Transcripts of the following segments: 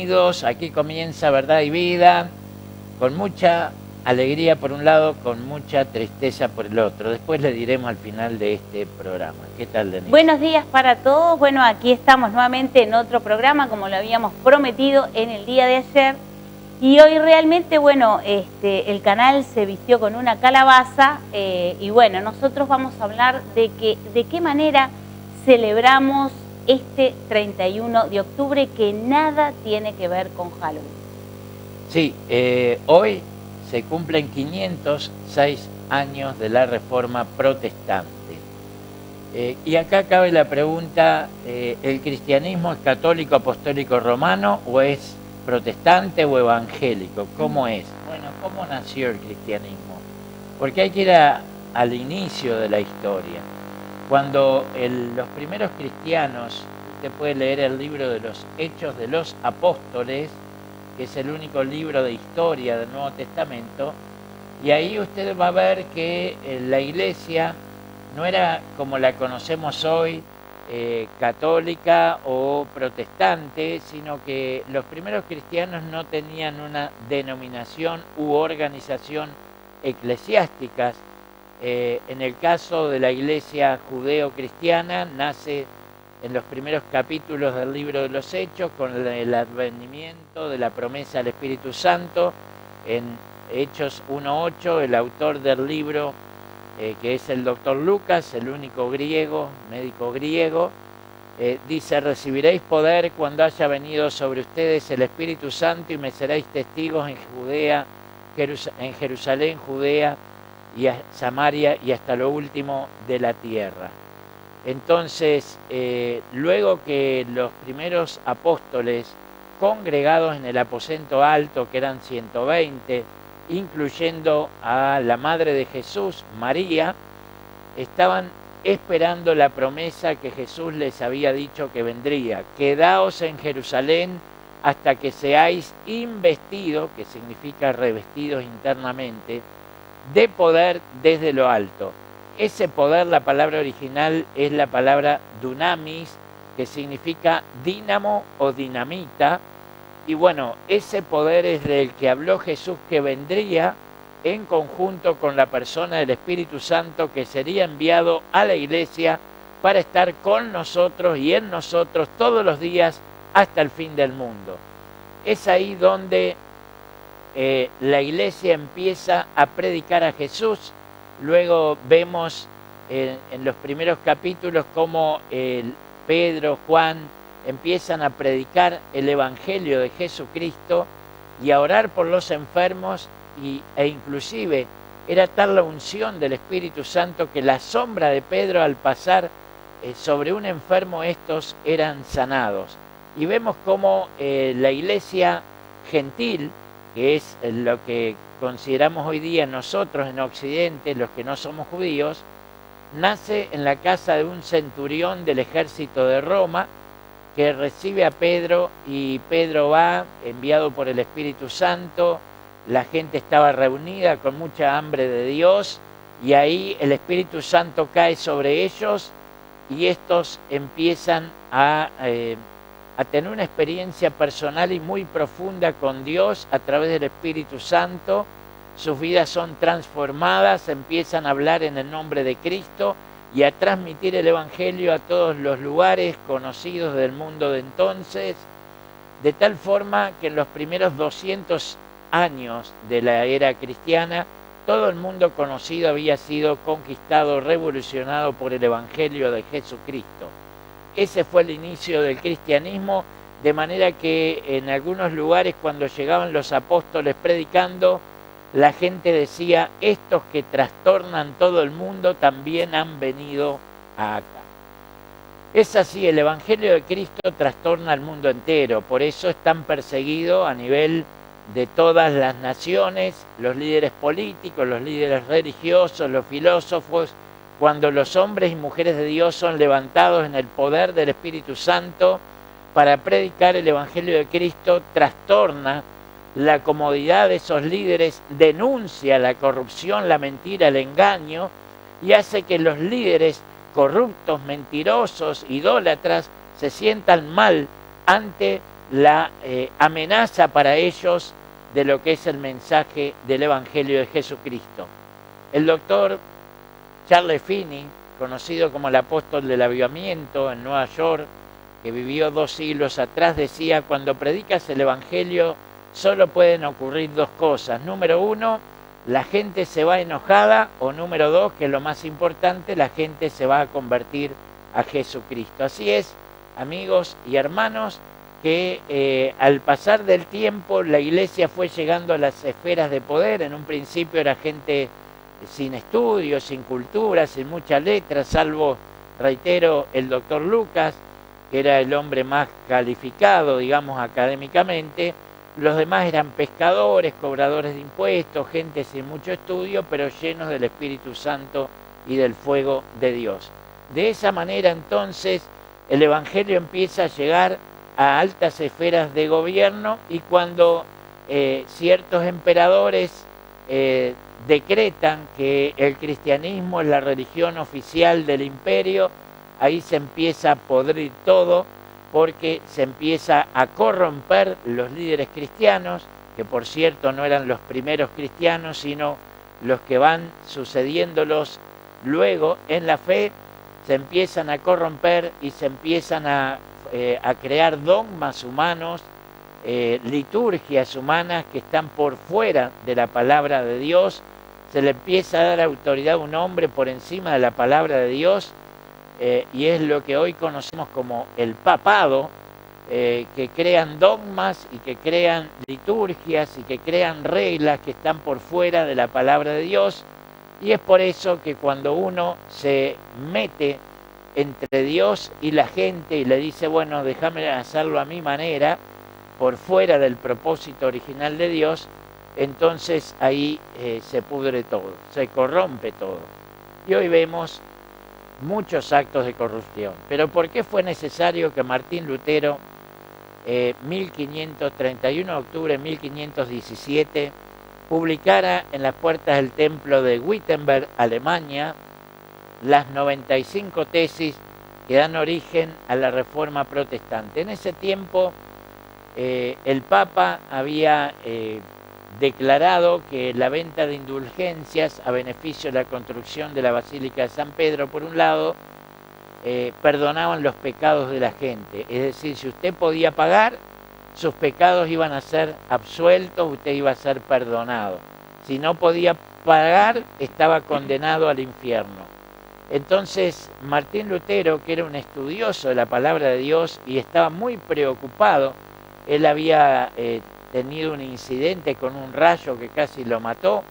bienvenidos. Aquí comienza Verdad y Vida, con mucha alegría por un lado, con mucha tristeza por el otro. Después le diremos al final de este programa. ¿Qué tal, Denise? Buenos días para todos. Bueno, aquí estamos nuevamente en otro programa, como lo habíamos prometido en el día de ayer. Y hoy realmente, bueno, el canal se vistió con una calabaza y bueno, nosotros vamos a hablar de qué manera celebramos este 31 de octubre que nada tiene que ver con Halloween. Sí, hoy se cumplen 506 años de la Reforma Protestante. Y acá cabe la pregunta, ¿el cristianismo es católico, apostólico, romano o es protestante o evangélico? ¿Cómo es? Bueno, ¿cómo nació el cristianismo? Porque hay que ir al inicio de la historia. Cuando los primeros cristianos, usted puede leer el libro de los Hechos de los Apóstoles, que es el único libro de historia del Nuevo Testamento, y ahí usted va a ver que la iglesia no era como la conocemos hoy, católica o protestante, sino que los primeros cristianos no tenían una denominación u organización eclesiásticas. En el caso de la iglesia judeo-cristiana, nace en los primeros capítulos del libro de los Hechos con el advenimiento de la promesa del Espíritu Santo. En Hechos 1:8, el autor del libro, que es el doctor Lucas, el único griego, médico griego, dice: recibiréis poder cuando haya venido sobre ustedes el Espíritu Santo y me seréis testigos en Judea, en Jerusalén, Judea y a Samaria y hasta lo último de la tierra. Entonces, luego que los primeros apóstoles, congregados en el aposento alto, que eran 120, incluyendo a la madre de Jesús, María, estaban esperando la promesa que Jesús les había dicho que vendría: quedaos en Jerusalén hasta que seáis investidos, que significa revestidos internamente, de poder desde lo alto. Ese poder, la palabra original es la palabra dunamis, que significa dínamo o dinamita. Y bueno, ese poder es del que habló Jesús, que vendría en conjunto con la persona del Espíritu Santo, que sería enviado a la iglesia para estar con nosotros y en nosotros todos los días hasta el fin del mundo. Es ahí donde la iglesia empieza a predicar a Jesús. Luego vemos en los primeros capítulos cómo Pedro, Juan empiezan a predicar el Evangelio de Jesucristo y a orar por los enfermos, e inclusive era tal la unción del Espíritu Santo que la sombra de Pedro, al pasar sobre un enfermo, estos eran sanados. Y vemos cómo la iglesia gentil, que es lo que consideramos hoy día nosotros en Occidente, los que no somos judíos, nace en la casa de un centurión del ejército de Roma, que recibe a Pedro, y Pedro va enviado por el Espíritu Santo. La gente estaba reunida con mucha hambre de Dios, y ahí el Espíritu Santo cae sobre ellos y estos empiezan a tener una experiencia personal y muy profunda con Dios a través del Espíritu Santo. Sus vidas son transformadas, empiezan a hablar en el nombre de Cristo y a transmitir el Evangelio a todos los lugares conocidos del mundo de entonces, de tal forma que en los primeros 200 años de la era cristiana, todo el mundo conocido había sido conquistado, revolucionado por el Evangelio de Jesucristo. Ese fue el inicio del cristianismo, de manera que en algunos lugares, cuando llegaban los apóstoles predicando, la gente decía: estos que trastornan todo el mundo también han venido acá. Es así, el Evangelio de Cristo trastorna al mundo entero, por eso es tan perseguido a nivel de todas las naciones, los líderes políticos, los líderes religiosos, los filósofos. Cuando los hombres y mujeres de Dios son levantados en el poder del Espíritu Santo para predicar el Evangelio de Cristo, trastorna la comodidad de esos líderes, denuncia la corrupción, la mentira, el engaño, y hace que los líderes corruptos, mentirosos, idólatras, se sientan mal ante la amenaza para ellos de lo que es el mensaje del Evangelio de Jesucristo. El doctor Charles Finney, conocido como el apóstol del avivamiento en Nueva York, que vivió 2 siglos atrás, decía: cuando predicas el Evangelio solo pueden ocurrir 2 cosas. Número 1, la gente se va enojada, o número 2, que es lo más importante, la gente se va a convertir a Jesucristo. Así es, amigos y hermanos, que al pasar del tiempo la iglesia fue llegando a las esferas de poder. En un principio era gente sin estudios, sin cultura, sin mucha letra, salvo, reitero, el doctor Lucas, que era el hombre más calificado, digamos, académicamente. Los demás eran pescadores, cobradores de impuestos, gente sin mucho estudio, pero llenos del Espíritu Santo y del fuego de Dios. De esa manera, entonces, el Evangelio empieza a llegar a altas esferas de gobierno, y cuando ciertos emperadores decretan que el cristianismo es la religión oficial del imperio, ahí se empieza a podrir todo, porque se empieza a corromper los líderes cristianos, que por cierto no eran los primeros cristianos, sino los que van sucediéndolos luego en la fe. Se empiezan a corromper y se empiezan a crear dogmas humanos, liturgias humanas que están por fuera de la palabra de Dios. Se le empieza a dar autoridad a un hombre por encima de la palabra de Dios, y es lo que hoy conocemos como el papado, que crean dogmas y que crean liturgias y que crean reglas que están por fuera de la palabra de Dios. Y es por eso que cuando uno se mete entre Dios y la gente y le dice: bueno, déjame hacerlo a mi manera, por fuera del propósito original de Dios, entonces ahí se pudre todo, se corrompe todo. Y hoy vemos muchos actos de corrupción. Pero ¿por qué fue necesario que Martín Lutero, 1531 de octubre de 1517, publicara en las puertas del templo de Wittenberg, Alemania, las 95 tesis que dan origen a la Reforma Protestante? En ese tiempo el Papa había declarado que la venta de indulgencias a beneficio de la construcción de la Basílica de San Pedro, por un lado, perdonaban los pecados de la gente. Es decir, si usted podía pagar, sus pecados iban a ser absueltos, usted iba a ser perdonado. Si no podía pagar, estaba condenado al infierno. Entonces, Martín Lutero, que era un estudioso de la palabra de Dios y estaba muy preocupado, él había tenido un incidente con un rayo que casi lo mató,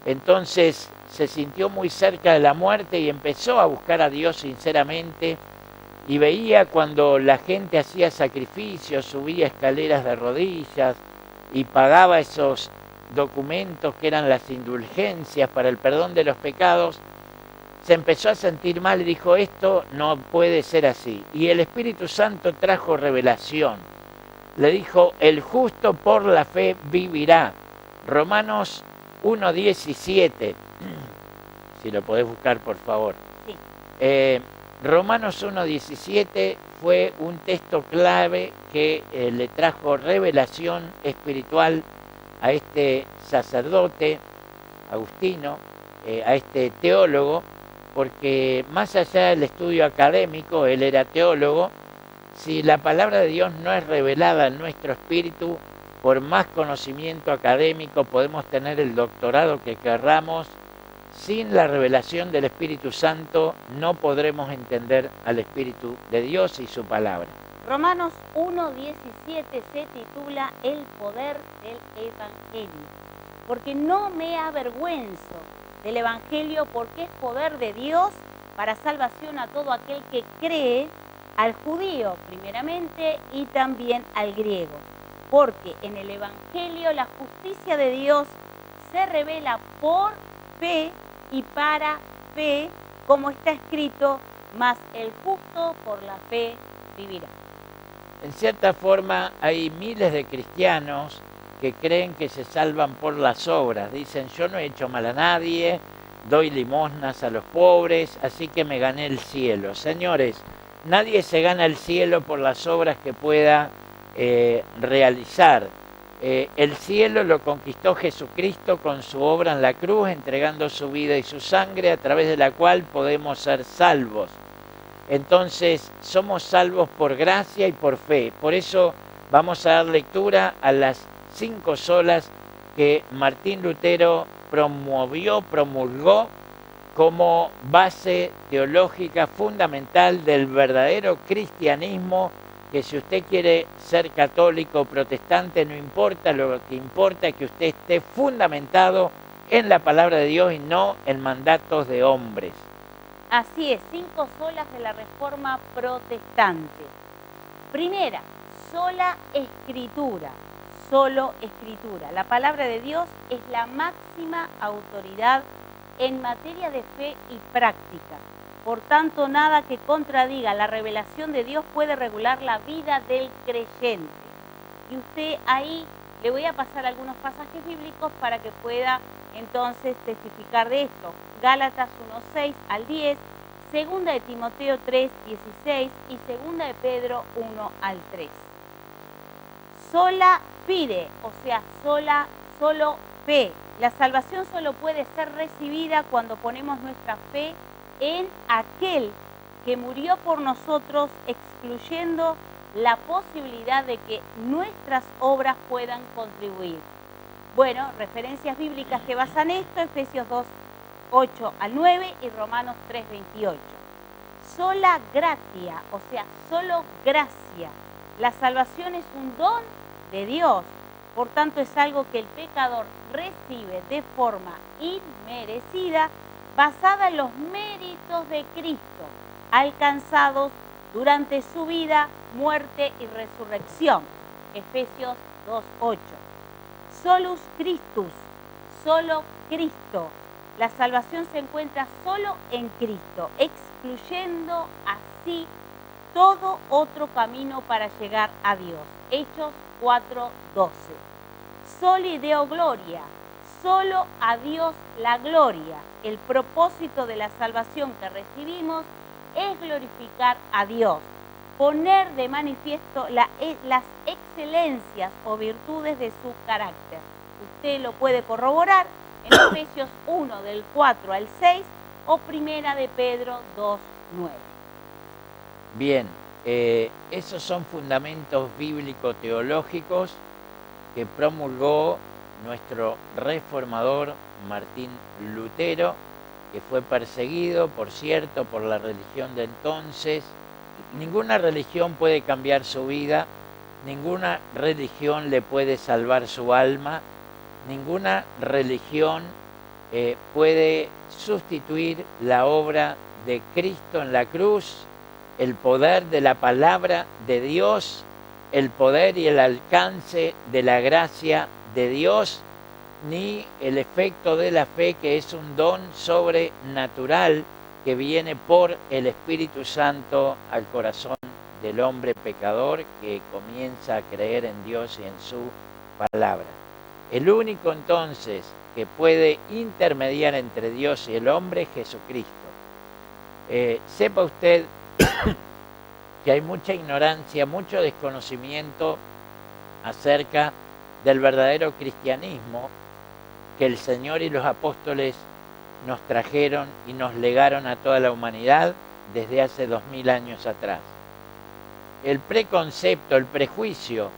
entonces se sintió muy cerca de la muerte y empezó a buscar a Dios sinceramente, y veía cuando la gente hacía sacrificios, subía escaleras de rodillas y pagaba esos documentos que eran las indulgencias para el perdón de los pecados. Se empezó a sentir mal y dijo: esto no puede ser así. Y el Espíritu Santo trajo revelación. Le dijo: el justo por la fe vivirá. Romanos 1:17. Si lo podés buscar, por favor. Sí. Romanos 1:17 fue un texto clave que le trajo revelación espiritual a este sacerdote agustino, a este teólogo, porque más allá del estudio académico, él era teólogo. Si la palabra de Dios no es revelada en nuestro espíritu, por más conocimiento académico podemos tener el doctorado que querramos, sin la revelación del Espíritu Santo no podremos entender al Espíritu de Dios y su palabra. Romanos 1:17 se titula El poder del Evangelio, porque no me avergüenzo del Evangelio, porque es poder de Dios para salvación a todo aquel que cree, al judío primeramente y también al griego, porque en el Evangelio la justicia de Dios se revela por fe y para fe, como está escrito: mas el justo por la fe vivirá. En cierta forma hay miles de cristianos que creen que se salvan por las obras. Dicen: yo no he hecho mal a nadie, doy limosnas a los pobres, así que me gané el cielo. Señores, nadie se gana el cielo por las obras que pueda realizar. El cielo lo conquistó Jesucristo con su obra en la cruz, entregando su vida y su sangre, a través de la cual podemos ser salvos. Entonces, somos salvos por gracia y por fe. Por eso vamos a dar lectura a las 5 solas que Martín Lutero promulgó como base teológica fundamental del verdadero cristianismo, que si usted quiere ser católico o protestante, no importa, lo que importa es que usted esté fundamentado en la palabra de Dios y no en mandatos de hombres. Así es, 5 solas de la Reforma Protestante. Primera, sola escritura, solo escritura. La palabra de Dios es la máxima autoridad en materia de fe y práctica. Por tanto, nada que contradiga la revelación de Dios puede regular la vida del creyente. Y usted ahí le voy a pasar algunos pasajes bíblicos para que pueda entonces testificar de esto. Gálatas 1:6 al 10, 2 de Timoteo 3:16 y 2 de Pedro 1 al 3. Sola fide, o sea, solo fe. La salvación solo puede ser recibida cuando ponemos nuestra fe en aquel que murió por nosotros, excluyendo la posibilidad de que nuestras obras puedan contribuir. Bueno, referencias bíblicas que basan esto: Efesios 2:8 al 9 y Romanos 3:28. Sola gratia, o sea, solo gracia. La salvación es un don de Dios, por tanto es algo que el pecador recibe de forma inmerecida, basada en los méritos de Cristo, alcanzados durante su vida, muerte y resurrección. Efesios 2:8. Solus Christus, solo Cristo. La salvación se encuentra solo en Cristo, excluyendo así todo otro camino para llegar a Dios. Hechos 4:12. Soli Deo Gloria, solo a Dios la gloria. El propósito de la salvación que recibimos es glorificar a Dios, poner de manifiesto las excelencias o virtudes de su carácter. Usted lo puede corroborar en Efesios 1 del 4 al 6 o Primera de Pedro 2:9. Bien, esos son fundamentos bíblico-teológicos que promulgó nuestro reformador Martín Lutero, que fue perseguido, por cierto, por la religión de entonces. Ninguna religión puede cambiar su vida, ninguna religión le puede salvar su alma, ninguna religión puede sustituir la obra de Cristo en la cruz, el poder de la palabra de Dios, el poder y el alcance de la gracia de Dios, ni el efecto de la fe, que es un don sobrenatural que viene por el Espíritu Santo al corazón del hombre pecador que comienza a creer en Dios y en su palabra. El único entonces que puede intermediar entre Dios y el hombre es Jesucristo. Sepa usted que hay mucha ignorancia, mucho desconocimiento acerca del verdadero cristianismo que el Señor y los apóstoles nos trajeron y nos legaron a toda la humanidad desde hace 2000 años atrás. El preconcepto, el prejuicio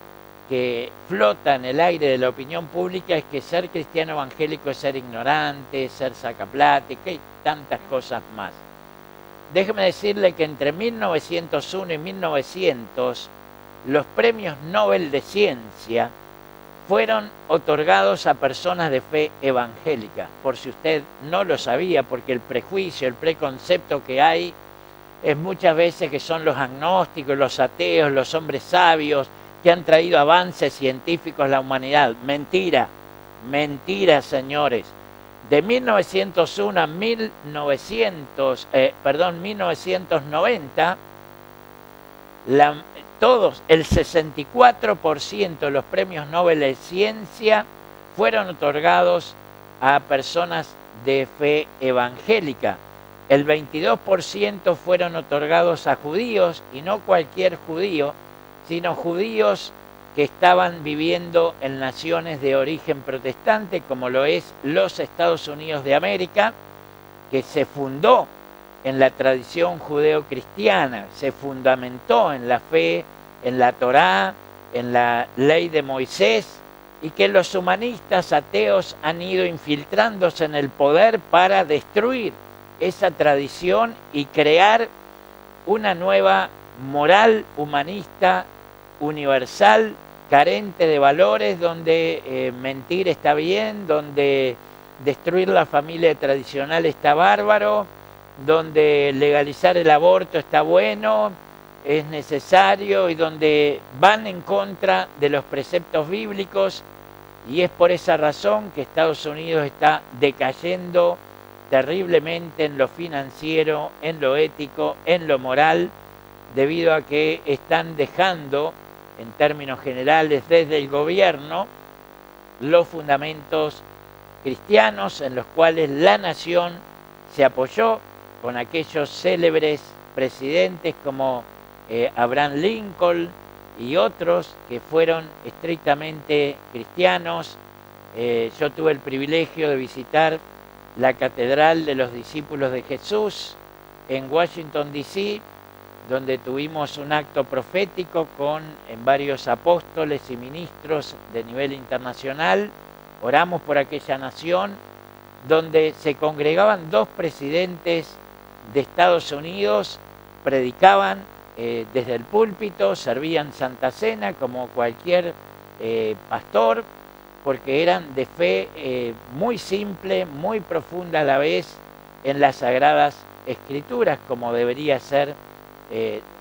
que flota en el aire de la opinión pública es que ser cristiano evangélico es ser ignorante, ser sacaplática y tantas cosas más. Déjeme decirle que entre 1901 y 1900 los premios Nobel de Ciencia fueron otorgados a personas de fe evangélica, por si usted no lo sabía, porque el prejuicio, el preconcepto que hay es muchas veces que son los agnósticos, los ateos, los hombres sabios que han traído avances científicos a la humanidad. Mentira, mentira, señores. De 1901 a 1990, el 64% de los premios Nobel de Ciencia fueron otorgados a personas de fe evangélica. El 22% fueron otorgados a judíos, y no cualquier judío, sino judíos que estaban viviendo en naciones de origen protestante, como lo es los Estados Unidos de América, que se fundó en la tradición judeo-cristiana, se fundamentó en la fe, en la Torá, en la ley de Moisés, y que los humanistas ateos han ido infiltrándose en el poder para destruir esa tradición y crear una nueva moral humanista universal, carente de valores, donde mentir está bien, donde destruir la familia tradicional está bárbaro, donde legalizar el aborto está bueno, es necesario, y donde van en contra de los preceptos bíblicos. Y es por esa razón que Estados Unidos está decayendo terriblemente en lo financiero, en lo ético, en lo moral, debido a que están dejando, en términos generales, desde el gobierno, los fundamentos cristianos en los cuales la nación se apoyó con aquellos célebres presidentes como Abraham Lincoln y otros que fueron estrictamente cristianos. Yo tuve el privilegio de visitar la Catedral de los Discípulos de Jesús en Washington, D.C., donde tuvimos un acto profético con varios apóstoles y ministros de nivel internacional. Oramos por aquella nación, donde se congregaban 2 presidentes de Estados Unidos, predicaban desde el púlpito, servían Santa Cena como cualquier pastor, porque eran de fe muy simple, muy profunda a la vez en las Sagradas Escrituras, como debería ser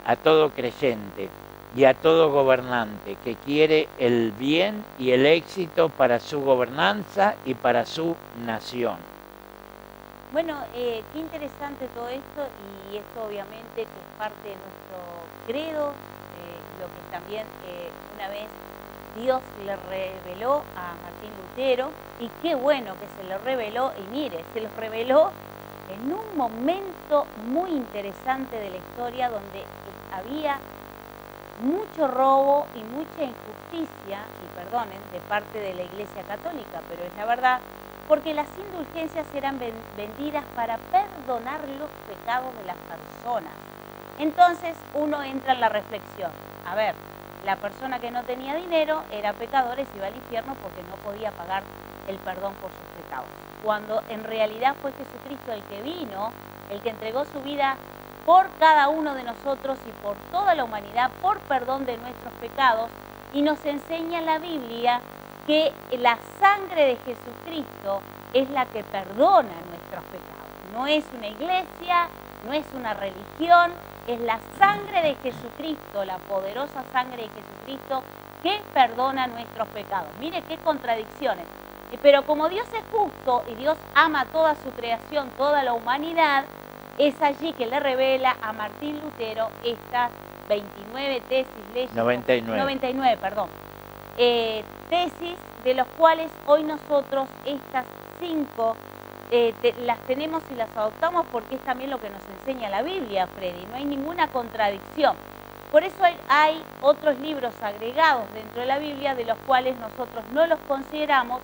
a todo creyente y a todo gobernante que quiere el bien y el éxito para su gobernanza y para su nación. Bueno, qué interesante todo esto, y esto obviamente que es parte de nuestro credo, lo que también una vez Dios le reveló a Martín Lutero, y qué bueno que se lo reveló, y mire, se lo reveló en un momento muy interesante de la historia donde había mucho robo y mucha injusticia, y perdonen, de parte de la Iglesia Católica, pero es la verdad, porque las indulgencias eran vendidas para perdonar los pecados de las personas. Entonces uno entra en la reflexión, a ver, la persona que no tenía dinero era pecador y se iba al infierno porque no podía pagar el perdón por sus pecados, cuando en realidad fue Jesucristo el que vino, el que entregó su vida por cada uno de nosotros y por toda la humanidad, por perdón de nuestros pecados, y nos enseña la Biblia que la sangre de Jesucristo es la que perdona nuestros pecados. No es una iglesia, no es una religión, es la sangre de Jesucristo, la poderosa sangre de Jesucristo que perdona nuestros pecados. Mire qué contradicciones. Pero como Dios es justo y Dios ama toda su creación, toda la humanidad, es allí que le revela a Martín Lutero estas 29 tesis, leyes... 99, perdón. Tesis de los cuales hoy nosotros estas 5 las tenemos y las adoptamos porque es también lo que nos enseña la Biblia, Freddy. No hay ninguna contradicción. Por eso hay otros libros agregados dentro de la Biblia de los cuales nosotros no los consideramos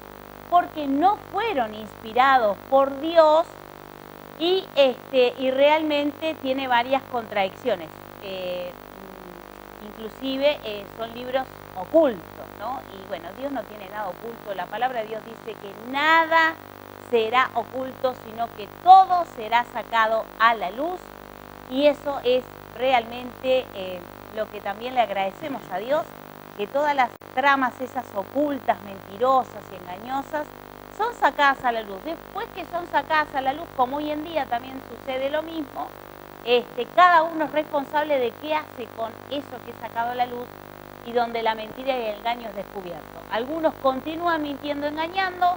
porque no fueron inspirados por Dios y realmente tiene varias contradicciones. Inclusive son libros ocultos, ¿no? Y bueno, Dios no tiene nada oculto. La palabra de Dios dice que nada será oculto, sino que todo será sacado a la luz, y eso es realmente lo que también le agradecemos a Dios, que todas las tramas esas ocultas, mentirosas y engañosas son sacadas a la luz. Después que son sacadas a la luz, como hoy en día también sucede lo mismo, cada uno es responsable de qué hace con eso que es sacado a la luz y donde la mentira y el engaño es descubierto. Algunos continúan mintiendo, engañando,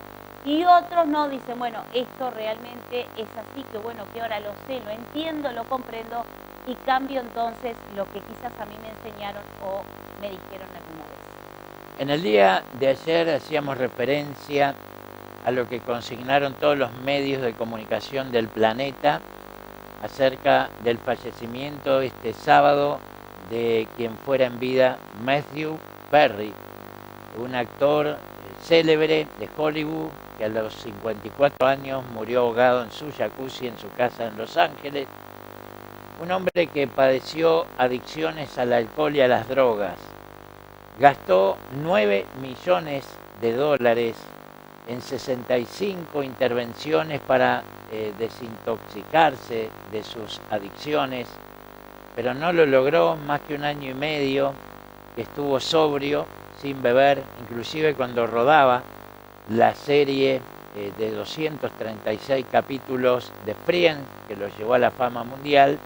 y otros no, dicen, bueno, esto realmente es así, que bueno, que ahora lo sé, lo entiendo, lo comprendo, y cambio entonces lo que quizás a mí me enseñaron o me dijeron alguna vez. En el día de ayer hacíamos referencia a lo que consignaron todos los medios de comunicación del planeta acerca del fallecimiento este sábado de quien fuera en vida Matthew Perry, un actor célebre de Hollywood que a los 54 años murió ahogado en su jacuzzi en su casa en Los Ángeles. Un hombre que padeció adicciones al alcohol y a las drogas. Gastó 9 millones de dólares en 65 intervenciones para desintoxicarse de sus adicciones, pero no lo logró más que 1 año y medio que estuvo sobrio, sin beber, inclusive cuando rodaba la serie de 236 capítulos de Friends, que lo llevó a la fama mundial,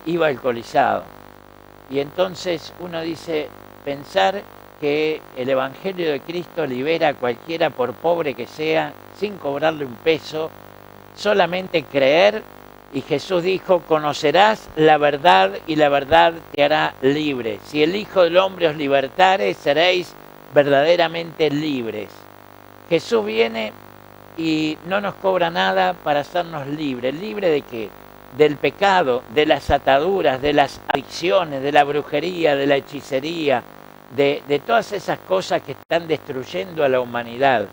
iba alcoholizado. Y entonces uno dice, pensar que el Evangelio de Cristo libera a cualquiera por pobre que sea, sin cobrarle un peso, solamente creer, y Jesús dijo, conocerás la verdad y la verdad te hará libre. Si el Hijo del Hombre os libertare, seréis verdaderamente libres. Jesús viene y no nos cobra nada para hacernos libres. ¿Libre de qué? Del pecado, de las ataduras, de las adicciones, de la brujería, de la hechicería, de todas esas cosas que están destruyendo a la humanidad.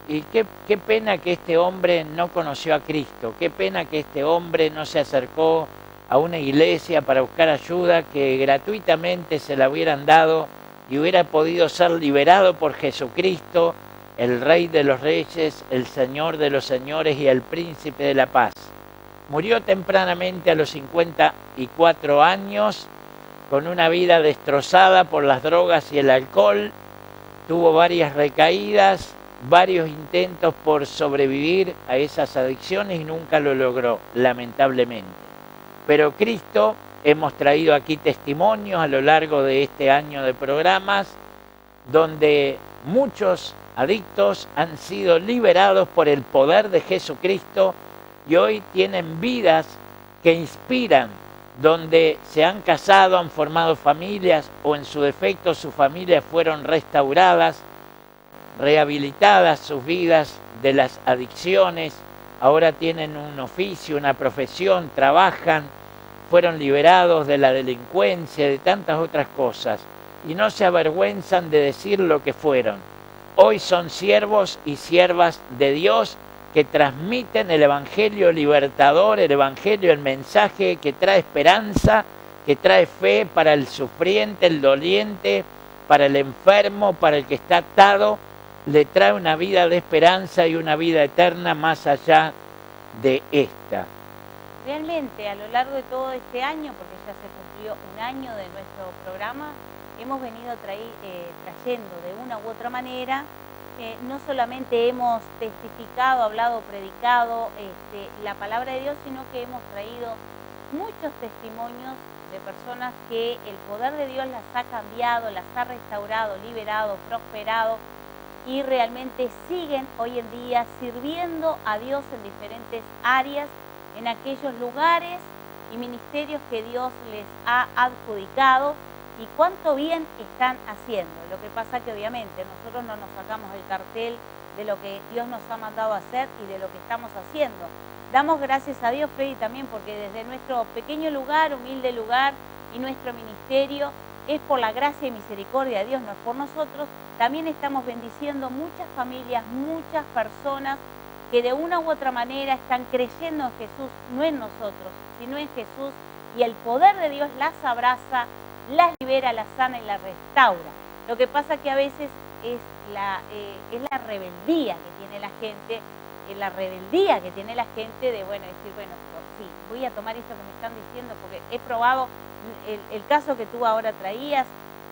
Y qué pena que este hombre no conoció a Cristo, qué pena que este hombre no se acercó a una iglesia para buscar ayuda, que gratuitamente se la hubieran dado y hubiera podido ser liberado por Jesucristo, el Rey de los Reyes, el Señor de los Señores y el Príncipe de la Paz. Murió tempranamente a los 54 años, con una vida destrozada por las drogas y el alcohol. Tuvo varias recaídas, varios intentos por sobrevivir a esas adicciones y nunca lo logró, lamentablemente. Pero Cristo, hemos traído aquí testimonios a lo largo de este año de programas, donde muchos adictos han sido liberados por el poder de Jesucristo y hoy tienen vidas que inspiran, donde se han casado, han formado familias o en su defecto sus familias fueron restauradas, rehabilitadas sus vidas de las adicciones, ahora tienen un oficio, una profesión, trabajan, fueron liberados de la delincuencia, de tantas otras cosas, y no se avergüenzan de decir lo que fueron. Hoy son siervos y siervas de Dios que transmiten el Evangelio libertador, el Evangelio, el mensaje que trae esperanza, que trae fe para el sufriente, el doliente, para el enfermo, para el que está atado, le trae una vida de esperanza y una vida eterna más allá de esta. Realmente, a lo largo de todo este año, porque ya se cumplió 1 año de nuestro programa, hemos venido trayendo de una u otra manera, no solamente hemos testificado, hablado, predicado la palabra de Dios, sino que hemos traído muchos testimonios de personas que el poder de Dios las ha cambiado, las ha restaurado, liberado, prosperado, y realmente siguen hoy en día sirviendo a Dios en diferentes áreas, en aquellos lugares y ministerios que Dios les ha adjudicado, y cuánto bien están haciendo. Lo que pasa que obviamente nosotros no nos sacamos el cartel de lo que Dios nos ha mandado a hacer y de lo que estamos haciendo. Damos gracias a Dios, Freddy, también porque desde nuestro pequeño lugar, humilde lugar, y nuestro ministerio es por la gracia y misericordia de Dios, no es por nosotros. También estamos bendiciendo muchas familias, muchas personas que de una u otra manera están creyendo en Jesús, no en nosotros, sino en Jesús, y el poder de Dios las abraza, las libera, las sana y las restaura. Lo que pasa que a veces es la rebeldía que tiene la gente, de, bueno, decir, bueno, sí, voy a tomar esto que me están diciendo porque he probado. El caso que tú ahora traías,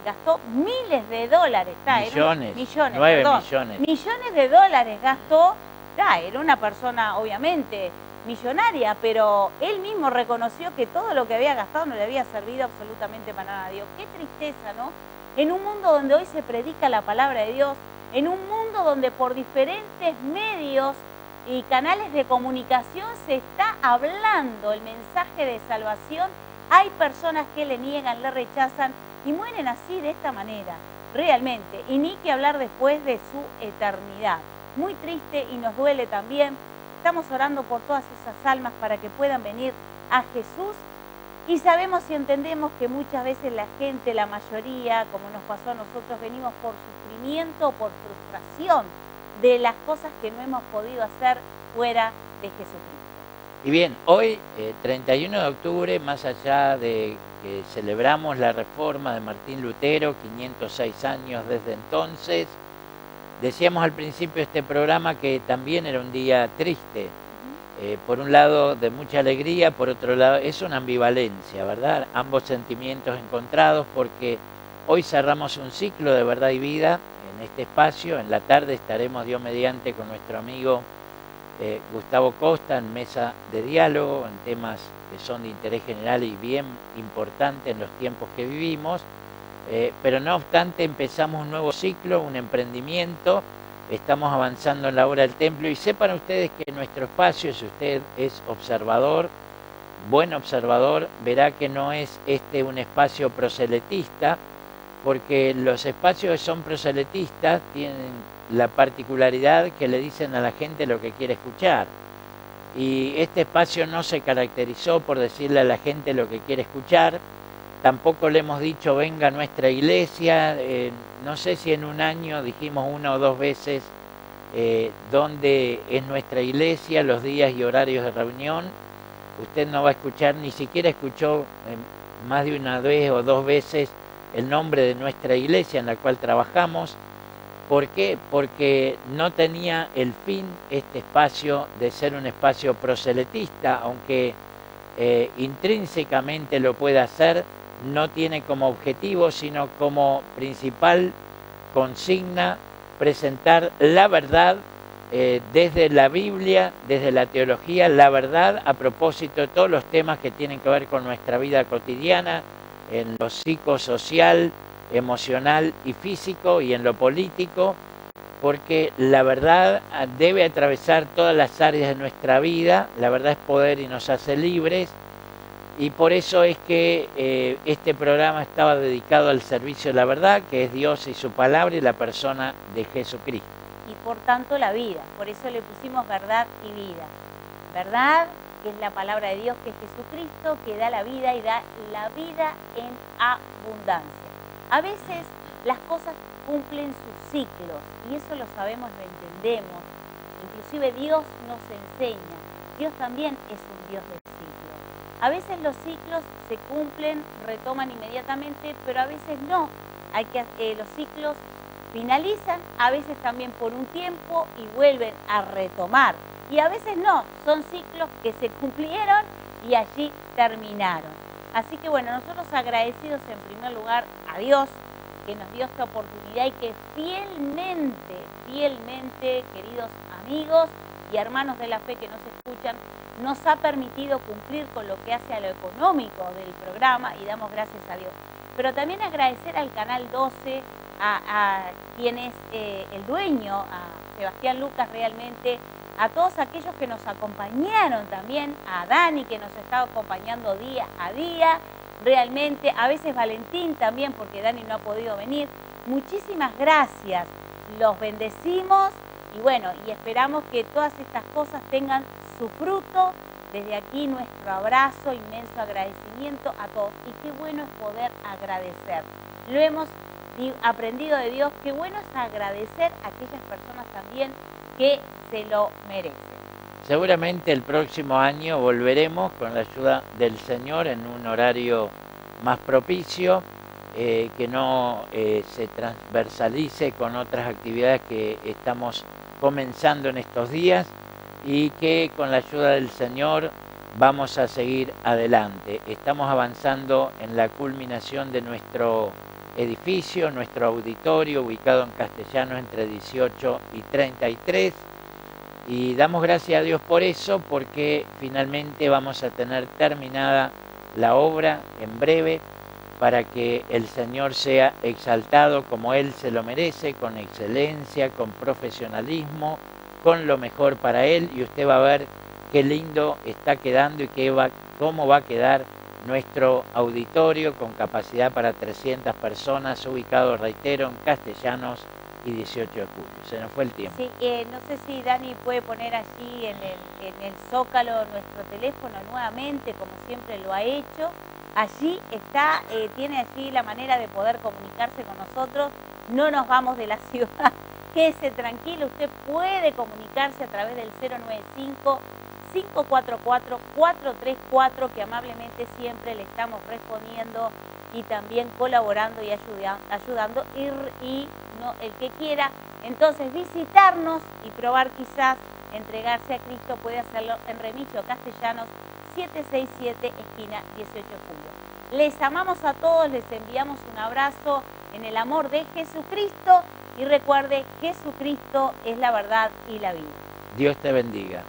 gastó miles de dólares. Millones, 9 millones. Millones de dólares gastó. Era una persona obviamente millonaria, pero él mismo reconoció que todo lo que había gastado no le había servido absolutamente para nada a Dios. Qué tristeza, ¿no? En un mundo donde hoy se predica la palabra de Dios, en un mundo donde por diferentes medios y canales de comunicación se está hablando el mensaje de salvación, hay personas que le niegan, le rechazan y mueren así, de esta manera, realmente. Y ni que hablar después de su eternidad. Muy triste y nos duele también. Estamos orando por todas esas almas para que puedan venir a Jesús Y sabemos y entendemos que muchas veces la gente, la mayoría, como nos pasó a nosotros, venimos por sufrimiento o por frustración de las cosas que no hemos podido hacer fuera de Jesucristo. Y bien, hoy, 31 de octubre, más allá de que celebramos la reforma de Martín Lutero, 506 años desde entonces, decíamos al principio de este programa que también era un día triste. Por un lado de mucha alegría, por otro lado es una ambivalencia, ¿verdad? Ambos sentimientos encontrados, porque hoy cerramos un ciclo de verdad y vida en este espacio. En la tarde estaremos, Dios mediante, con nuestro amigo Gustavo Costa en mesa de diálogo, en temas que son de interés general y bien importantes en los tiempos que vivimos. Pero no obstante empezamos un nuevo ciclo, un emprendimiento. Estamos avanzando en la obra del templo y sepan ustedes que nuestro espacio, si usted es observador, buen observador, verá que no es un espacio proselitista, porque los espacios que son proselitistas tienen la particularidad que le dicen a la gente lo que quiere escuchar. Y este espacio no se caracterizó por decirle a la gente lo que quiere escuchar. Tampoco le hemos dicho venga a nuestra iglesia, no sé si en un año dijimos una o dos veces dónde es nuestra iglesia, los días y horarios de reunión. Usted no va a escuchar, ni siquiera escuchó más de una vez o dos veces el nombre de nuestra iglesia en la cual trabajamos. ¿Por qué? Porque no tenía el fin este espacio de ser un espacio proselitista, aunque intrínsecamente lo puede hacer. No tiene como objetivo, sino como principal consigna presentar la verdad desde la Biblia, desde la teología, la verdad a propósito de todos los temas que tienen que ver con nuestra vida cotidiana, en lo psicosocial, emocional y físico y en lo político, porque la verdad debe atravesar todas las áreas de nuestra vida. La verdad es poder y nos hace libres. Y por eso es que este programa estaba dedicado al servicio de la verdad, que es Dios y su palabra y la persona de Jesucristo. Y por tanto la vida, por eso le pusimos verdad y vida. Verdad, que es la palabra de Dios, que es Jesucristo, que da la vida y da la vida en abundancia. A veces las cosas cumplen sus ciclos y eso lo sabemos, lo entendemos. Inclusive Dios nos enseña. Dios también es un Dios de ciclos. A veces los ciclos se cumplen, retoman inmediatamente, pero a veces no. Los ciclos finalizan, a veces también por un tiempo y vuelven a retomar. Y a veces no, son ciclos que se cumplieron y allí terminaron. Así que bueno, nosotros agradecidos en primer lugar a Dios, que nos dio esta oportunidad y que fielmente, queridos amigos y hermanos de la fe que nos escuchan, nos ha permitido cumplir con lo que hace a lo económico del programa y damos gracias a Dios. Pero también agradecer al Canal 12, a quien es el dueño, a Sebastián Lucas realmente, a todos aquellos que nos acompañaron también, a Dani que nos está acompañando día a día, realmente, a veces Valentín también porque Dani no ha podido venir. Muchísimas gracias, los bendecimos y bueno, y esperamos que todas estas cosas tengan su fruto. Desde aquí nuestro abrazo, inmenso agradecimiento a todos. Y qué bueno es poder agradecer. Lo hemos aprendido de Dios, qué bueno es agradecer a aquellas personas también que se lo merecen. Seguramente el próximo año volveremos con la ayuda del Señor en un horario más propicio, que no se transversalice con otras actividades que estamos comenzando en estos días y que con la ayuda del Señor vamos a seguir adelante. Estamos avanzando en la culminación de nuestro edificio, nuestro auditorio ubicado en Castellanos entre 18 y 33 y damos gracias a Dios por eso, porque finalmente vamos a tener terminada la obra en breve para que el Señor sea exaltado como Él se lo merece, con excelencia, con profesionalismo, con lo mejor para Él, y usted va a ver qué lindo está quedando y cómo va a quedar nuestro auditorio con capacidad para 300 personas, ubicado, reitero, en Castellanos y 18 de julio. Se nos fue el tiempo. Sí, no sé si Dani puede poner allí en el Zócalo nuestro teléfono nuevamente, como siempre lo ha hecho, Allí está, tiene allí la manera de poder comunicarse con nosotros. No nos vamos de la ciudad. Quédese tranquilo, usted puede comunicarse a través del 095-544-434, que amablemente siempre le estamos respondiendo y también colaborando y ayudando. Y no, el que quiera entonces visitarnos y probar quizás entregarse a Cristo puede hacerlo en Remigio Castellanos 767, esquina 18 de julio. Les amamos a todos, les enviamos un abrazo en el amor de Jesucristo y recuerde, Jesucristo es la verdad y la vida. Dios te bendiga.